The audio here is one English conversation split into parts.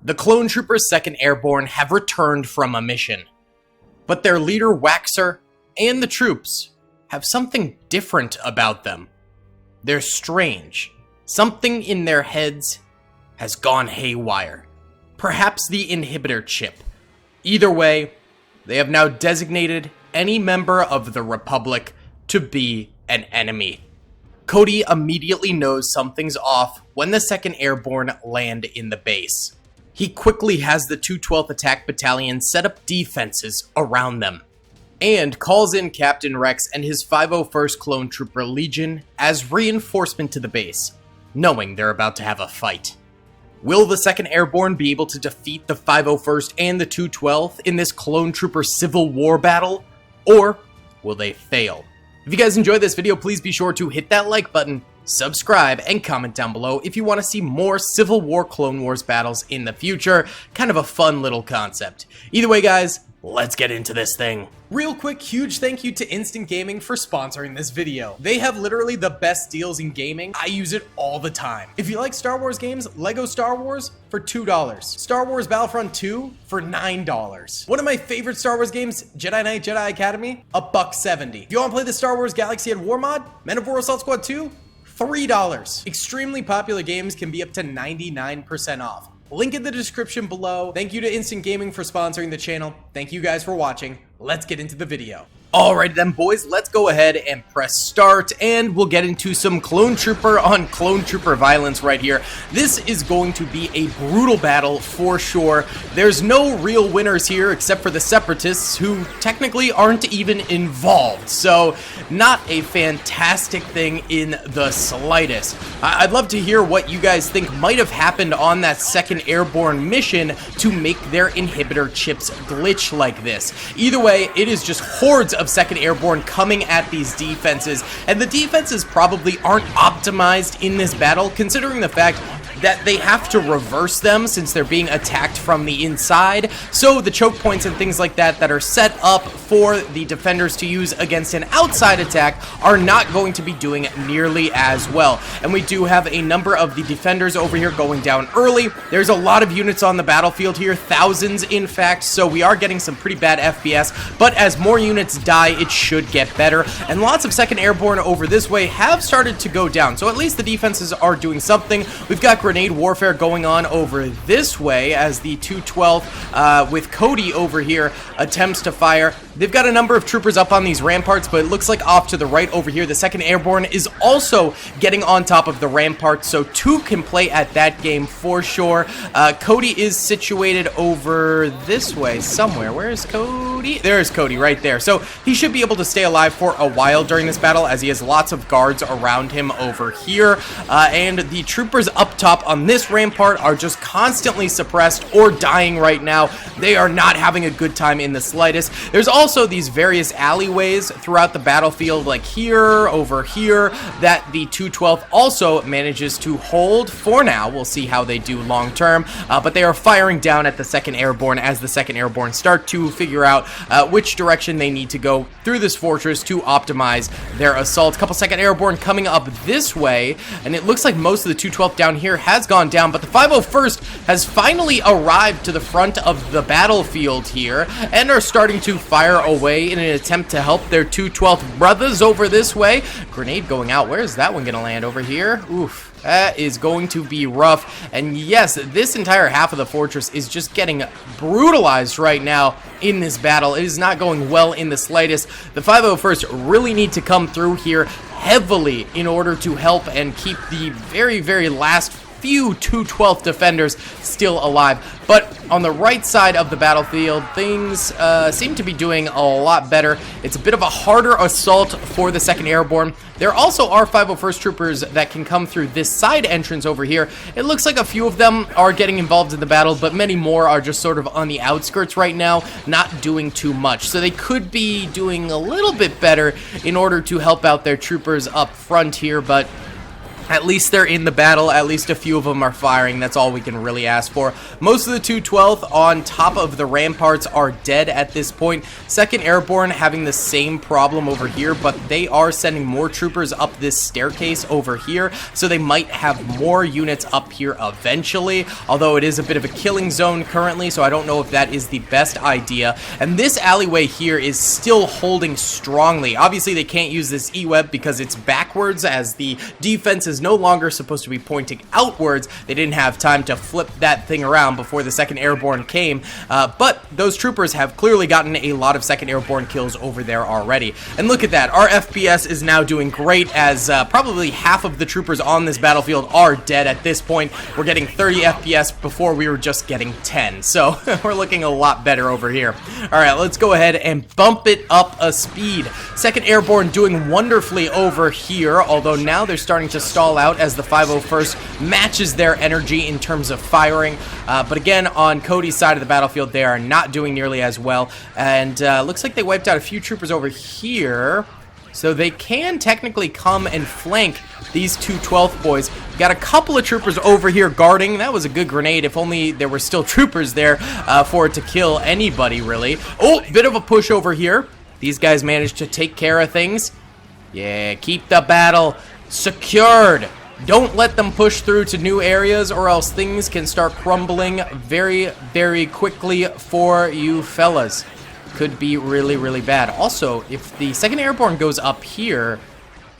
The Clone Troopers 2nd Airborne have returned from a mission. But their leader, Waxer, and the troops have something different about them. They're strange. Something in their heads has gone haywire. Perhaps the inhibitor chip. Either way, they have now designated any member of the Republic to be an enemy. Cody immediately knows something's off when the 2nd Airborne land in the base. He quickly has the 212th Attack Battalion set up defenses around them, and calls in Captain Rex and his 501st Clone Trooper Legion as reinforcement to the base, knowing they're about to have a fight. Will the 2nd Airborne be able to defeat the 501st and the 212th in this Clone Trooper Civil War battle, or will they fail? If you guys enjoyed this video, please be sure to hit that like button, subscribe, and comment down below if you want to see more Civil War Clone Wars battles in the future. Kind of a fun little concept. Either way, guys, let's get into this thing. Real quick, huge thank you to Instant Gaming for sponsoring this video. They have literally the best deals in gaming. I use it all the time. If you like Star Wars games, Lego Star Wars for $2. Star Wars Battlefront 2 for $9. One of my favorite Star Wars games, Jedi Knight Jedi Academy, $1.70. If you want to play the Star Wars Galaxy at War mod, Men of War Assault Squad 2, $3. Extremely popular games can be up to 99% off. Link in the description below. Thank you to Instant Gaming for sponsoring the channel. Thank you guys for watching. Let's get into the video. Alright then, boys, let's go ahead and press start, and we'll get into some Clone Trooper on Clone Trooper violence right here. This is going to be a brutal battle for sure. There's no real winners here except for the Separatists, who technically aren't even involved, so not a fantastic thing in the slightest. I'd love to hear what you guys think might have happened on that 2nd Airborne mission to make their inhibitor chips glitch like this. Either way, it is just hordes of 2nd Airborne coming at these defenses, and the defenses probably aren't optimized in this battle, considering the fact that they have to reverse them since they're being attacked from the inside. So the choke points and things like that that are set up for the defenders to use against an outside attack are not going to be doing nearly as well. And we do have a number of the defenders over here going down early. There's a lot of units on the battlefield here, thousands in fact, so we are getting some pretty bad FPS, but as more units die, it should get better. And lots of 2nd Airborne over this way have started to go down, so at least the defenses are doing something. We've got grenade warfare going on over this way as the 212th with Cody over here attempts to fire. They've got a number of troopers up on these ramparts, but it looks like off to the right over here, the 2nd Airborne is also getting on top of the ramparts, so two can play at that game for sure. Cody is situated over this way somewhere. Where is Cody? There's Cody right there. So he should be able to stay alive for a while during this battle as he has lots of guards around him over here. And the troopers up top on this rampart are just constantly suppressed or dying right now. They are not having a good time in the slightest. There's also these various alleyways throughout the battlefield, like here, over here, that the 212th also manages to hold for now. We'll see how they do long term, but they are firing down at the 2nd Airborne as the 2nd Airborne start to figure out which direction they need to go through this fortress to optimize their assault. A couple 2nd Airborne coming up this way, and it looks like most of the 212th down here has gone down, but the 501st has finally arrived to the front of the battlefield here and are starting to fire away in an attempt to help their 212th brothers over this way. Grenade going out. Where is that one gonna land? Over here? Oof. That is going to be rough. And yes, this entire half of the fortress is just getting brutalized right now in this battle. It is not going well in the slightest. The 501st really need to come through here heavily in order to help and keep the very, very last few 212th defenders still alive. But on the right side of the battlefield, things seem to be doing a lot better. It's a bit of a harder assault for the 2nd Airborne. There also are 501st troopers that can come through this side entrance over here. It looks like a few of them are getting involved in the battle, but many more are just sort of on the outskirts right now, not doing too much. So they could be doing a little bit better in order to help out their troopers up front here, but At least they're in the battle. At least a few of them are firing. That's all we can really ask for. Most of the 212th on top of the ramparts are dead at this point. 2nd Airborne having the same problem over here, but they are sending more troopers up this staircase over here, so they might have more units up here eventually, although it is a bit of a killing zone currently, so I don't know if that is the best idea. And this alleyway here is still holding strongly. Obviously, they can't use this E-web because it's backwards, as the defense is no longer supposed to be pointing outwards. They didn't have time to flip that thing around before the 2nd Airborne came, but those troopers have clearly gotten a lot of 2nd Airborne kills over there already. And look at that, our FPS is now doing great, as probably half of the troopers on this battlefield are dead at this point. We're getting 30 FPS before we were just getting 10, so we're looking a lot better over here. Alright, let's go ahead and bump it up a speed. 2nd Airborne doing wonderfully over here, although now they're starting to stall out as the 501st matches their energy in terms of firing. But again, on Cody's side of the battlefield, they are not doing nearly as well. And looks like they wiped out a few troopers over here. So they can technically come and flank these 212th boys. Got a couple of troopers over here guarding. That was a good grenade. If only there were still troopers there for it to kill anybody, really. Oh, bit of a push over here. These guys managed to take care of things. Yeah, keep the battle secured. Don't let them push through to new areas, or else things can start crumbling very, very quickly for you fellas. Could be really, really bad. Also, if the 2nd Airborne goes up here,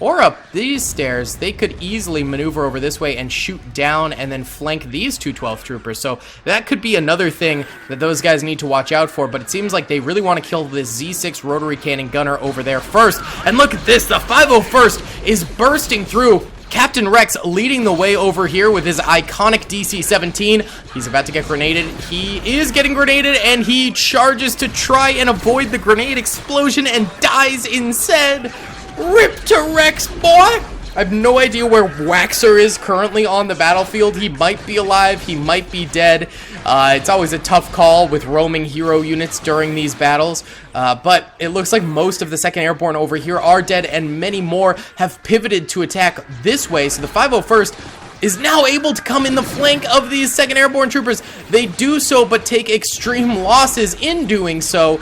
or up these stairs, they could easily maneuver over this way and shoot down and then flank these 212 troopers. So that could be another thing that those guys need to watch out for, but it seems like they really want to kill this Z6 rotary cannon gunner over there first. And look at this, the 501st is bursting through. Captain Rex leading the way over here with his iconic DC-17. He's about to get grenaded. He is getting grenaded, and he charges to try and avoid the grenade explosion and dies instead. Rip to Rex, boy! I have no idea where Waxer is currently on the battlefield. He might be alive, he might be dead. It's always a tough call with roaming hero units during these battles. But it looks like most of the 2nd Airborne over here are dead, and many more have pivoted to attack this way. So the 501st is now able to come in the flank of these 2nd Airborne troopers. They do so, but take extreme losses in doing so,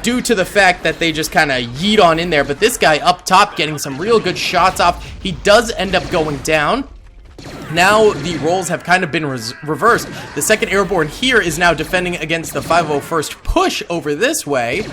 due to the fact that they just kind of yeet on in there. But this guy up top getting some real good shots off. He does end up going down. Now the roles have kind of been reversed. The 2nd Airborne here is now defending against the 501st push over this way.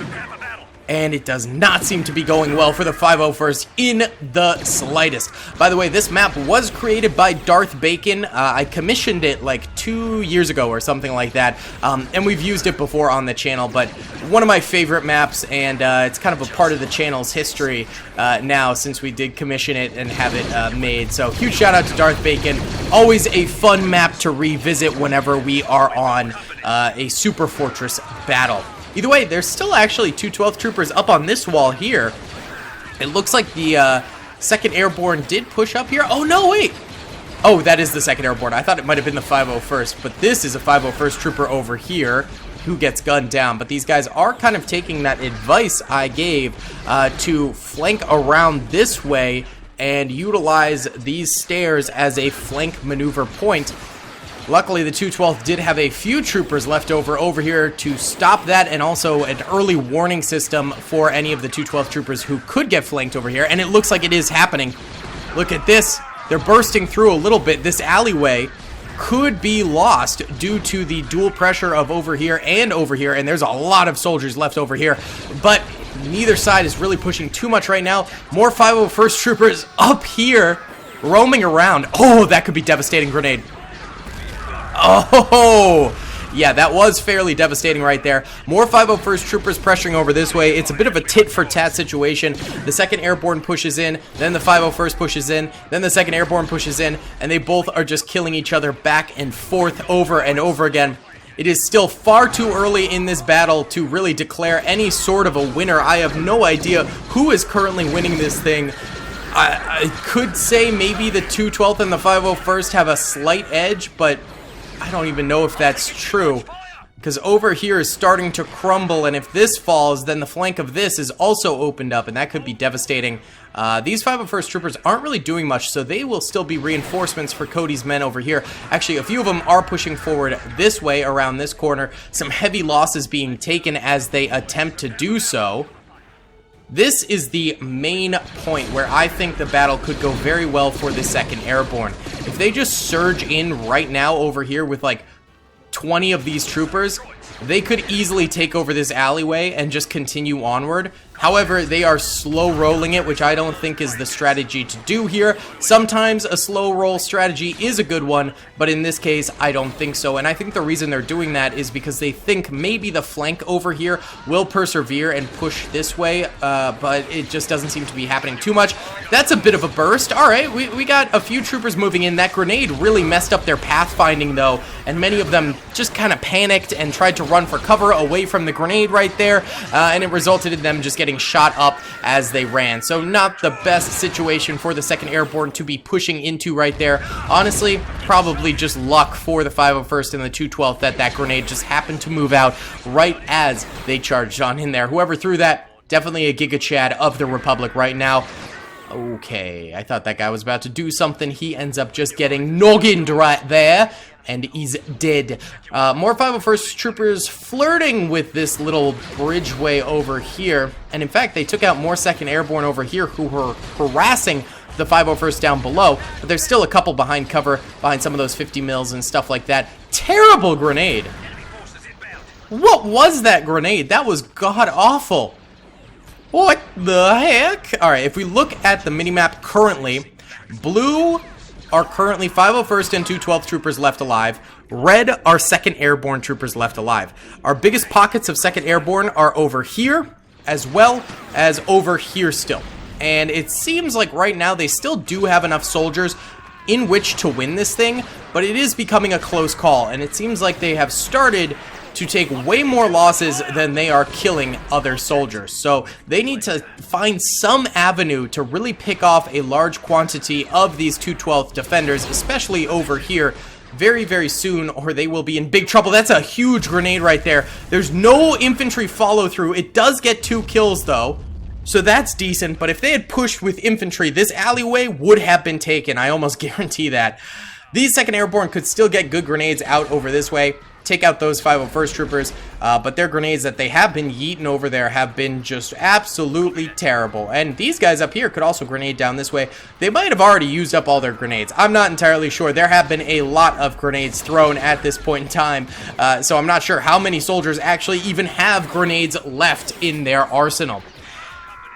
And it does not seem to be going well for the 501st in the slightest. By the way, this map was created by Darth Bacon. I commissioned it like 2 years ago or something like that, and we've used it before on the channel, but one of my favorite maps, and it's kind of a part of the channel's history now since we did commission it and have it made. So huge shout out to Darth Bacon. Always a fun map to revisit whenever we are on a Super Fortress battle. Either way, there's still actually 212 troopers up on this wall here. It looks like the 2nd Airborne did push up here. Oh, no, wait. Oh, that is the 2nd Airborne. I thought it might have been the 501st, but this is a 501st trooper over here who gets gunned down. But these guys are kind of taking that advice I gave to flank around this way and utilize these stairs as a flank maneuver point. Luckily, the 212th did have a few troopers left over here to stop that, and also an early warning system for any of the 212 troopers who could get flanked over here, and it looks like it is happening. Look at this. They're bursting through a little bit. This alleyway could be lost due to the dual pressure of over here, and there's a lot of soldiers left over here, but neither side is really pushing too much right now. More 501st troopers up here roaming around. Oh, that could be devastating grenade. Oh, yeah, that was fairly devastating right there. More 501st troopers pressuring over this way. It's a bit of a tit-for-tat situation. The 2nd Airborne pushes in, then the 501st pushes in, then the 2nd Airborne pushes in, and they both are just killing each other back and forth over and over again. It is still far too early in this battle to really declare any sort of a winner. I have no idea who is currently winning this thing. I could say maybe the 212th and the 501st have a slight edge, but I don't even know if that's true. because over here is starting to crumble, and if this falls, then the flank of this is also opened up, and that could be devastating. These 501st Troopers aren't really doing much, so they will still be reinforcements for Cody's men over here. Actually, a few of them are pushing forward this way around this corner. Some heavy losses being taken as they attempt to do so. This is the main point where I think the battle could go very well for the 2nd Airborne. If they just surge in right now over here with like 20 of these troopers, they could easily take over this alleyway and just continue onward. However, they are slow rolling it, which I don't think is the strategy to do here. Sometimes a slow roll strategy is a good one, but in this case, I don't think so. And I think the reason they're doing that is because they think maybe the flank over here will persevere and push this way, but it just doesn't seem to be happening too much. That's a bit of a burst. All right, we got a few troopers moving in. That grenade really messed up their pathfinding, though, and many of them just kind of panicked and tried to run for cover away from the grenade right there, and it resulted in them just getting shot up as they ran. So not the best situation for the 2nd Airborne to be pushing into right there. Honestly, probably just luck for the 501st and the 212th that grenade just happened to move out right as they charged on in there. Whoever threw that, definitely a Giga Chad of the Republic right now. Okay, I thought that guy was about to do something. He ends up just getting noggined right there, and he's dead. More 501st Troopers flirting with this little bridgeway over here, and in fact, they took out more 2nd Airborne over here who were harassing the 501st down below, but there's still a couple behind cover, behind some of those 50 mils and stuff like that. Terrible grenade. What was that grenade? That was god-awful. What the heck? Alright, if we look at the minimap currently, blue are currently 501st and 212th Troopers left alive. Red are 2nd Airborne Troopers left alive. Our biggest pockets of 2nd Airborne are over here, as well as over here still. And it seems like right now they still do have enough soldiers in which to win this thing, but it is becoming a close call, and it seems like they have started to take way more losses than they are killing other soldiers. So they need to find some avenue to really pick off a large quantity of these 212th defenders, especially over here, very, very soon, or they will be in big trouble. That's a huge grenade right there. There's no infantry follow-through. It does get 2 kills, though, so that's decent. But if they had pushed with infantry, this alleyway would have been taken. I almost guarantee that. These 2nd Airborne could still get good grenades out over this way, take out those 501st Troopers, but their grenades that they have been yeeting over there have been just absolutely terrible. And these guys up here could also grenade down this way. They might have already used up all their grenades. I'm not entirely sure. There have been a lot of grenades thrown at this point in time, so I'm not sure how many soldiers actually even have grenades left in their arsenal.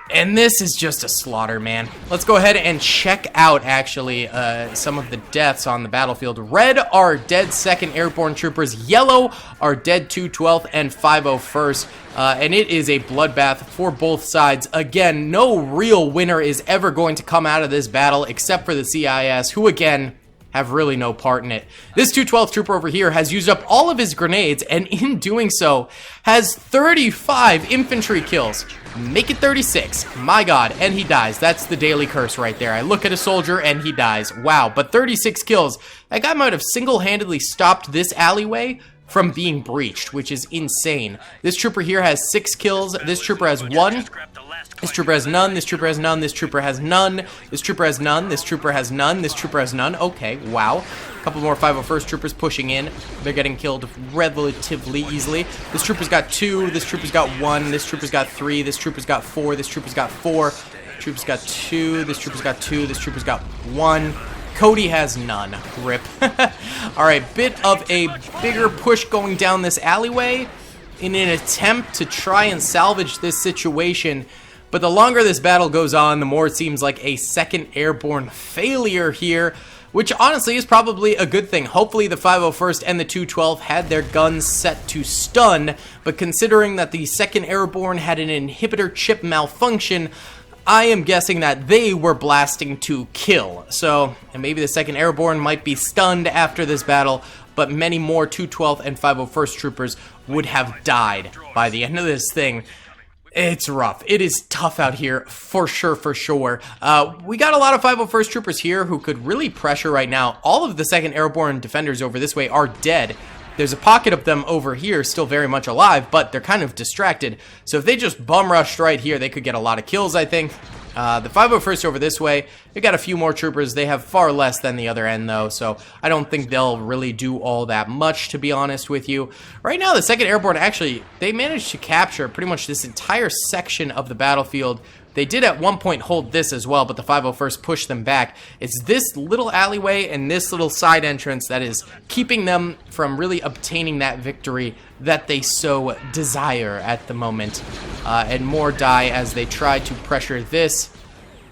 And this is just a slaughter, man. Let's go ahead and check out, actually, some of the deaths on the battlefield. Red are dead 2nd Airborne Troopers. Yellow are dead 212th and 501st. And it is a bloodbath for both sides. Again, no real winner is ever going to come out of this battle except for the CIS, who, again, have really no part in it. This 212th Trooper over here has used up all of his grenades, and in doing so, has 35 infantry kills. Make it 36. My god, and he dies. That's the daily curse right there. I look at a soldier, and he dies. Wow, but 36 kills. That guy might have single-handedly stopped this alleyway from being breached, which is insane. This trooper here has 6 kills. This trooper has 1. This trooper has none. This trooper has none. This trooper has none. This trooper has none. This trooper has none. This trooper has none. Okay, wow. A couple more 501st Troopers pushing in. They're getting killed relatively easily. This trooper's got 2. This trooper's got 1. This trooper's got 3. This trooper's got 4. This trooper's got 4. Trooper's got 2. This trooper's got 2. This trooper's got 1. Cody has none. Rip. Alright, bit of a bigger push going down this alleyway in an attempt to try and salvage this situation. But the longer this battle goes on, the more it seems like a 2nd Airborne failure here, which honestly is probably a good thing. Hopefully the 501st and the 212th had their guns set to stun, but considering that the 2nd Airborne had an inhibitor chip malfunction, I am guessing that they were blasting to kill. So, and maybe the 2nd Airborne might be stunned after this battle, but many more 212th and 501st Troopers would have died by the end of this thing. It's rough. It is tough out here, for sure, for sure. We got a lot of 501st Troopers here who could really pressure right now. All of the 2nd Airborne defenders over this way are dead. There's a pocket of them over here still very much alive, but they're kind of distracted. So if they just bum rushed right here, they could get a lot of kills, I think. The 501st over this way, they got a few more troopers. They have far less than the other end, though, so I don't think they'll really do all that much, to be honest with you. Right now, the 2nd Airborne, actually, they managed to capture pretty much this entire section of the battlefield. They did at one point hold this as well, but the 501st pushed them back. It's this little alleyway and this little side entrance that is keeping them from really obtaining that victory that they so desire at the moment. And more die as they try to pressure this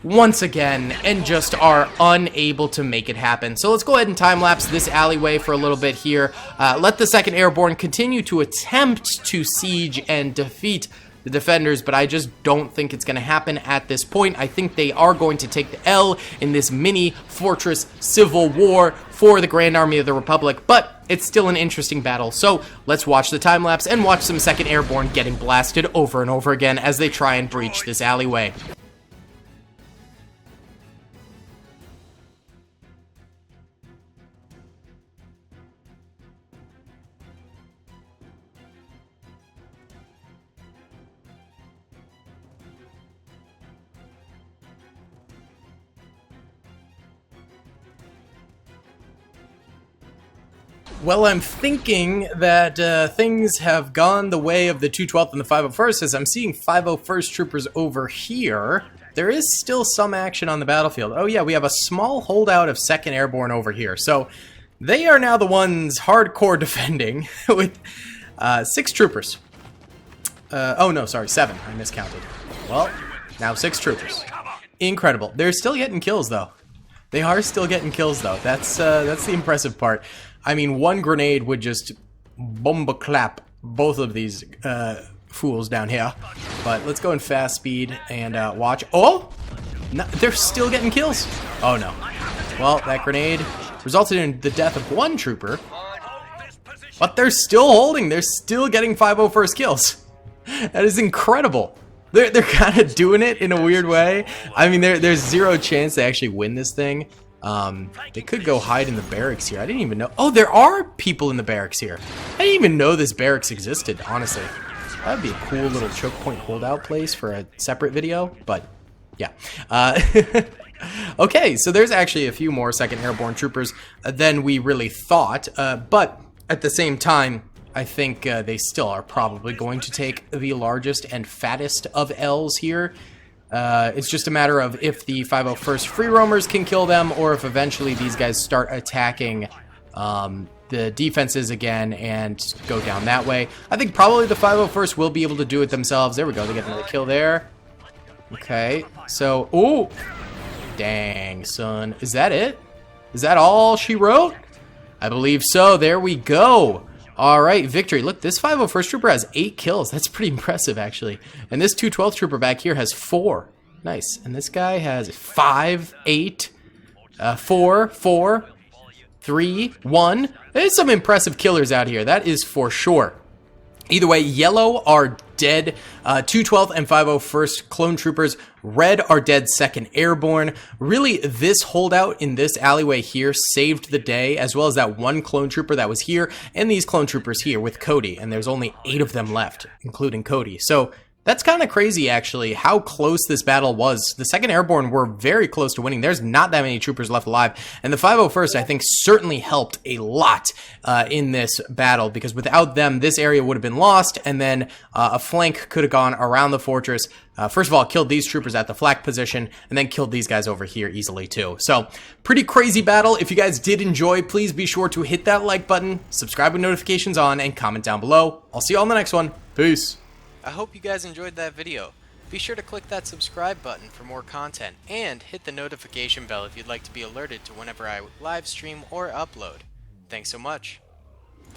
once again and just are unable to make it happen. So let's go ahead and time-lapse this alleyway for a little bit here. Let the 2nd Airborne continue to attempt to siege and defeat the defenders, but I just don't think it's going to happen at this point. I think they are going to take the L in this mini fortress civil war for the Grand Army of the Republic, but it's still an interesting battle. So let's watch the time lapse and watch some 2nd Airborne getting blasted over and over again as they try and breach this alleyway. Well, I'm thinking that things have gone the way of the 212th and the 501st, as I'm seeing 501st troopers over here. There is still some action on the battlefield. Oh yeah, we have a small holdout of 2nd Airborne over here. So they are now the ones hardcore defending with 6 troopers. Oh no, sorry, 7. I miscounted. Well, now 6 troopers. Incredible. They're still getting kills though. They are still getting kills though. That's the impressive part. I mean, one grenade would just bomba clap both of these fools down here. But let's go in fast speed and watch. Oh! No, they're still getting kills. Oh no. Well, that grenade resulted in the death of one trooper. But they're still holding. They're still getting 501st kills. That is incredible. They're kind of doing it in a weird way. I mean, there's zero chance they actually win this thing. They could go hide in the barracks here. I didn't even know. Oh, there are people in the barracks here. I didn't even know this barracks existed, honestly. That would be a cool little choke point holdout place for a separate video, but yeah. Okay, so there's actually a few more 2nd Airborne troopers than we really thought, but at the same time, I think they still are probably going to take the largest and fattest of L's here. It's just a matter of if the 501st free roamers can kill them, or if eventually these guys start attacking the defenses again and go down that way. I think probably the 501st will be able to do it themselves. There we go. They get another kill there. Okay. So, ooh. Dang, son. Is that it? Is that all she wrote? I believe so. There we go. All right, victory. Look, this 501st trooper has 8 kills. That's pretty impressive, actually. And this 212th trooper back here has 4. Nice. And this guy has 5, 8, 4, 4, 3, 1. There's some impressive killers out here. That is for sure. Either way, yellow are dead 212th and 501st clone troopers. Red are dead 2nd Airborne. Really, this holdout in this alleyway here saved the day, as well as that one clone trooper that was here, and these clone troopers here with Cody. And there's only 8 of them left, including Cody. So that's kind of crazy, actually, how close this battle was. The 2nd Airborne were very close to winning. There's not that many troopers left alive. And the 501st, I think, certainly helped a lot in this battle, because without them, this area would have been lost, and then a flank could have gone around the fortress. First of all, killed these troopers at the flak position, and then killed these guys over here easily, too. So, pretty crazy battle. If you guys did enjoy, please be sure to hit that like button, subscribe with notifications on, and comment down below. I'll see you all in the next one. Peace. I hope you guys enjoyed that video. Be sure to click that subscribe button for more content, and hit the notification bell if you'd like to be alerted to whenever I live stream or upload. Thanks so much.